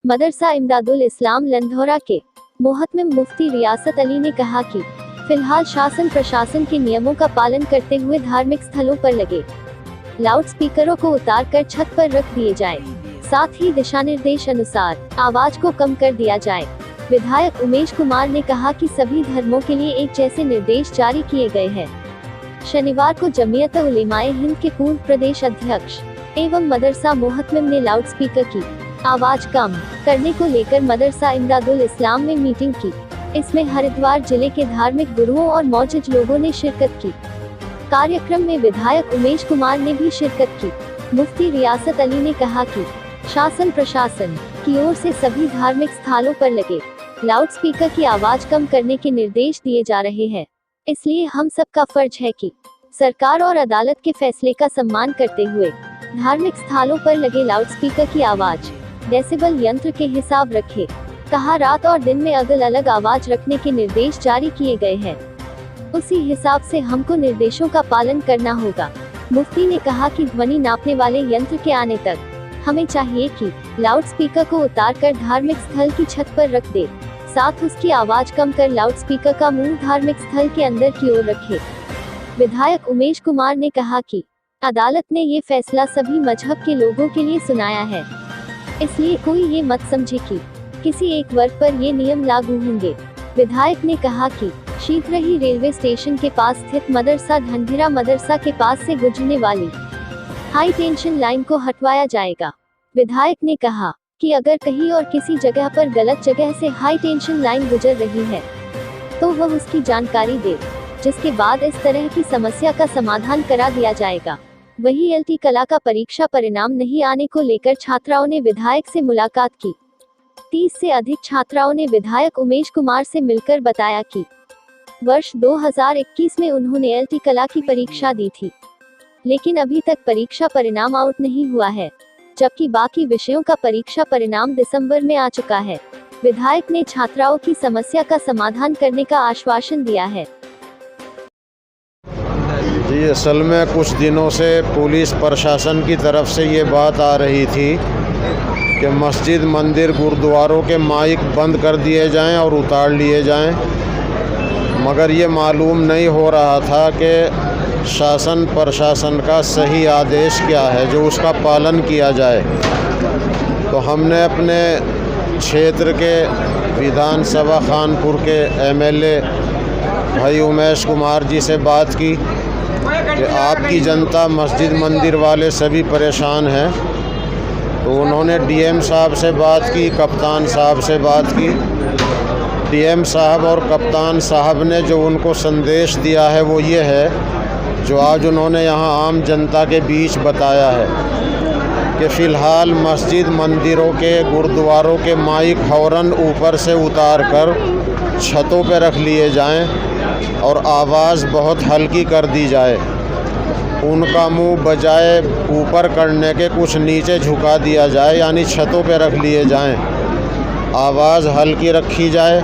मदरसा इमदादुल इस्लाम लंढौरा के मोहतमिम मुफ्ती रियासत अली ने कहा कि फिलहाल शासन प्रशासन के नियमों का पालन करते हुए धार्मिक स्थलों पर लगे लाउड स्पीकरों को उतार कर छत पर रख दिए जाए, साथ ही दिशा निर्देश अनुसार आवाज को कम कर दिया जाए। विधायक उमेश कुमार ने कहा कि सभी धर्मों के लिए एक जैसे निर्देश जारी किए गए हैं। शनिवार को जमीयत उलेमाए हिंद के पूर्व प्रदेश अध्यक्ष एवं मदरसा मोहतमिम ने लाउड स्पीकर की आवाज कम करने को लेकर मदरसा इमदादुल इस्लाम में मीटिंग की। इसमें हरिद्वार जिले के धार्मिक गुरुओं और मौजूद लोगों ने शिरकत की। कार्यक्रम में विधायक उमेश कुमार ने भी शिरकत की। मुफ्ती रियासत अली ने कहा कि शासन प्रशासन की ओर से सभी धार्मिक स्थलों पर लगे लाउड स्पीकर की आवाज कम करने के निर्देश दिए जा रहे हैं, इसलिए हम सबका फर्ज है कि सरकार और अदालत के फैसले का सम्मान करते हुए धार्मिक स्थलों पर लगे लाउड स्पीकर की आवाज डेसिबल यंत्र के हिसाब रखे। कहा रात और दिन में अलग अलग आवाज रखने के निर्देश जारी किए गए हैं, उसी हिसाब से हमको निर्देशों का पालन करना होगा। मुफ्ती ने कहा कि ध्वनि नापने वाले यंत्र के आने तक हमें चाहिए कि लाउड स्पीकर को उतार कर धार्मिक स्थल की छत पर रख दे, साथ उसकी आवाज कम कर लाउड स्पीकर का मुंह धार्मिक स्थल के अंदर की ओर रखे। विधायक उमेश कुमार ने कहा कि अदालत ने ये फैसला सभी मजहब के लोगों के लिए सुनाया है, इसलिए कोई ये मत समझे कि किसी एक वर्ग पर ये नियम लागू होंगे। विधायक ने कहा कि शीघ्र ही रेलवे स्टेशन के पास स्थित मदरसा ढंढेरा मदरसा के पास से गुजरने वाली हाई टेंशन लाइन को हटवाया जाएगा। विधायक ने कहा कि अगर कहीं और किसी जगह पर गलत जगह से हाई टेंशन लाइन गुजर रही है तो वह उसकी जानकारी दे, जिसके बाद इस तरह की समस्या का समाधान करा दिया जाएगा। वही एलटी कला का परीक्षा परिणाम नहीं आने को लेकर छात्राओं ने विधायक से मुलाकात की। 30 से अधिक छात्राओं ने विधायक उमेश कुमार से मिलकर बताया कि वर्ष 2021 में उन्होंने एलटी कला की परीक्षा दी थी, लेकिन अभी तक परीक्षा परिणाम आउट नहीं हुआ है, जबकि बाकी विषयों का परीक्षा परिणाम दिसंबर में आ चुका है। विधायक ने छात्राओं की समस्या का समाधान करने का आश्वासन दिया है। जी, असल में कुछ दिनों से पुलिस प्रशासन की तरफ से ये बात आ रही थी कि मस्जिद, मंदिर, गुरुद्वारों के माइक बंद कर दिए जाएं और उतार लिए जाएं, मगर ये मालूम नहीं हो रहा था कि शासन प्रशासन का सही आदेश क्या है जो उसका पालन किया जाए। तो हमने अपने क्षेत्र के विधानसभा खानपुर के एमएलए भाई उमेश कुमार जी से बात की कि आपकी जनता, मस्जिद मंदिर वाले सभी परेशान हैं। तो उन्होंने डीएम साहब से बात की, कप्तान साहब से बात की। डीएम साहब और कप्तान साहब ने जो उनको संदेश दिया है वो ये है जो आज उन्होंने यहाँ आम जनता के बीच बताया है कि फ़िलहाल मस्जिद, मंदिरों के, गुरुद्वारों के माइक, हॉर्न ऊपर से उतार कर छतों पर रख लिए जाएं और आवाज़ बहुत हल्की कर दी जाए। उनका मुंह बजाय ऊपर करने के कुछ नीचे झुका दिया जाए, यानी छतों पे रख लिए जाएं। आवाज़ हल्की रखी जाए।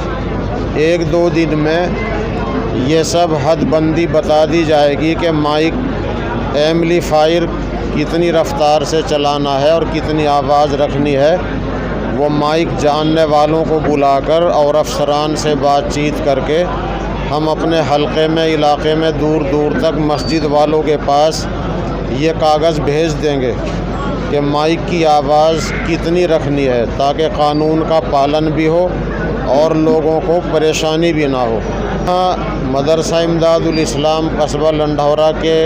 1-2 दिन में ये सब हदबंदी बता दी जाएगी कि माइक एम्पलीफायर कितनी रफ्तार से चलाना है और कितनी आवाज़ रखनी है। वो माइक जानने वालों को बुलाकर और अफसरान से बातचीत करके हम अपने हलके में, इलाके में दूर दूर तक मस्जिद वालों के पास ये कागज़ भेज देंगे कि माइक की आवाज़ कितनी रखनी है, ताकि कानून का पालन भी हो और लोगों को परेशानी भी ना हो। मदरसा इमदादुल इस्लाम कस्बा लंढौरा के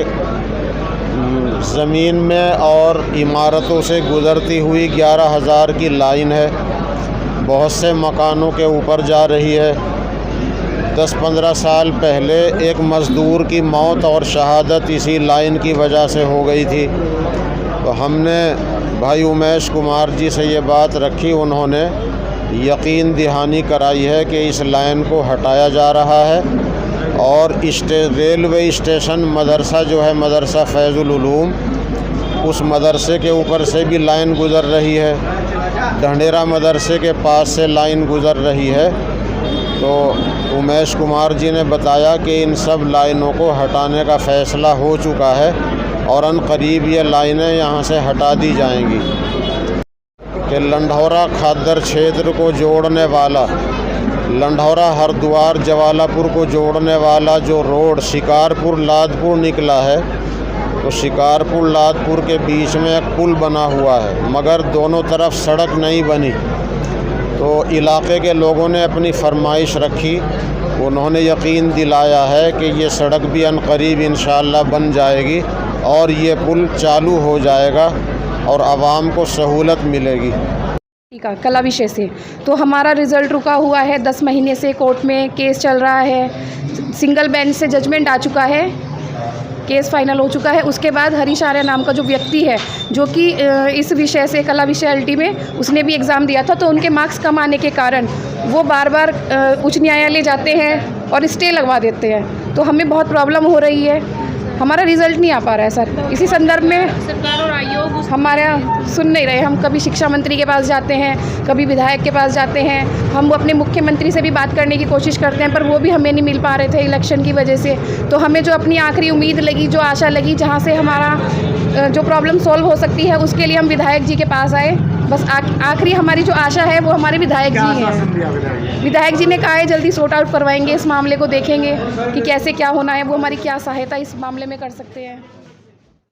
ज़मीन में और इमारतों से गुज़रती हुई 11,000 की लाइन है। बहुत से मकानों के ऊपर जा रही है। 10-15 साल पहले एक मज़दूर की मौत और शहादत इसी लाइन की वजह से हो गई थी। तो हमने भाई उमेश कुमार जी से ये बात रखी, उन्होंने यकीन दहानी कराई है कि इस लाइन को हटाया जा रहा है और रेलवे स्टेशन मदरसा जो है, मदरसा फैज़ुल उलूम, उस मदरसे के ऊपर से भी लाइन गुज़र रही है। ढंढेरा मदरसे के पास से लाइन गुज़र रही है। तो उमेश कुमार जी ने बताया कि इन सब लाइनों को हटाने का फ़ैसला हो चुका है और अनकरीब ये लाइनें यहाँ से हटा दी जाएंगी। कि लंढौरा खादर क्षेत्र को जोड़ने वाला, लंढौरा हरिद्वार जवालापुर को जोड़ने वाला जो रोड शिकारपुर लादपुर निकला है, तो शिकारपुर लादपुर के बीच में एक पुल बना हुआ है, मगर दोनों तरफ सड़क नहीं बनी। तो इलाके के लोगों ने अपनी फरमाइश रखी, उन्होंने यकीन दिलाया है कि ये सड़क भी अनकरीब इंशाअल्लाह बन जाएगी और ये पुल चालू हो जाएगा और आवाम को सहूलत मिलेगी। का कला विषय से तो हमारा रिज़ल्ट रुका हुआ है, 10 महीने से कोर्ट में केस चल रहा है, सिंगल बेंच से जजमेंट आ चुका है, केस फाइनल हो चुका है। उसके बाद हरीश आर्य नाम का जो व्यक्ति है जो कि इस विषय से कला विषय अल्टी में उसने भी एग्ज़ाम दिया था, तो उनके मार्क्स कम आने के कारण वो बार बार उच्च न्यायालय जाते हैं और स्टे लगवा देते हैं। तो हमें बहुत प्रॉब्लम हो रही है, हमारा रिज़ल्ट नहीं आ पा रहा है सर। इसी संदर्भ में सरकार और आयोग हमारा सुन नहीं रहे। हम कभी शिक्षा मंत्री के पास जाते हैं, कभी विधायक के पास जाते हैं, हम अपने मुख्यमंत्री से भी बात करने की कोशिश करते हैं, पर वो भी हमें नहीं मिल पा रहे थे इलेक्शन की वजह से। तो हमें जो अपनी आखिरी उम्मीद लगी, जो आशा लगी, जहाँ से हमारा जो प्रॉब्लम सॉल्व हो सकती है, उसके लिए हम विधायक जी के पास आए। बस आखिरी हमारी जो आशा है वो हमारे विधायक जी हैं। विधायक जी ने कहा है जल्दी सॉर्ट आउट करवाएंगे, इस मामले को देखेंगे कि कैसे क्या होना है, वो हमारी क्या सहायता इस मामले में कर सकते हैं।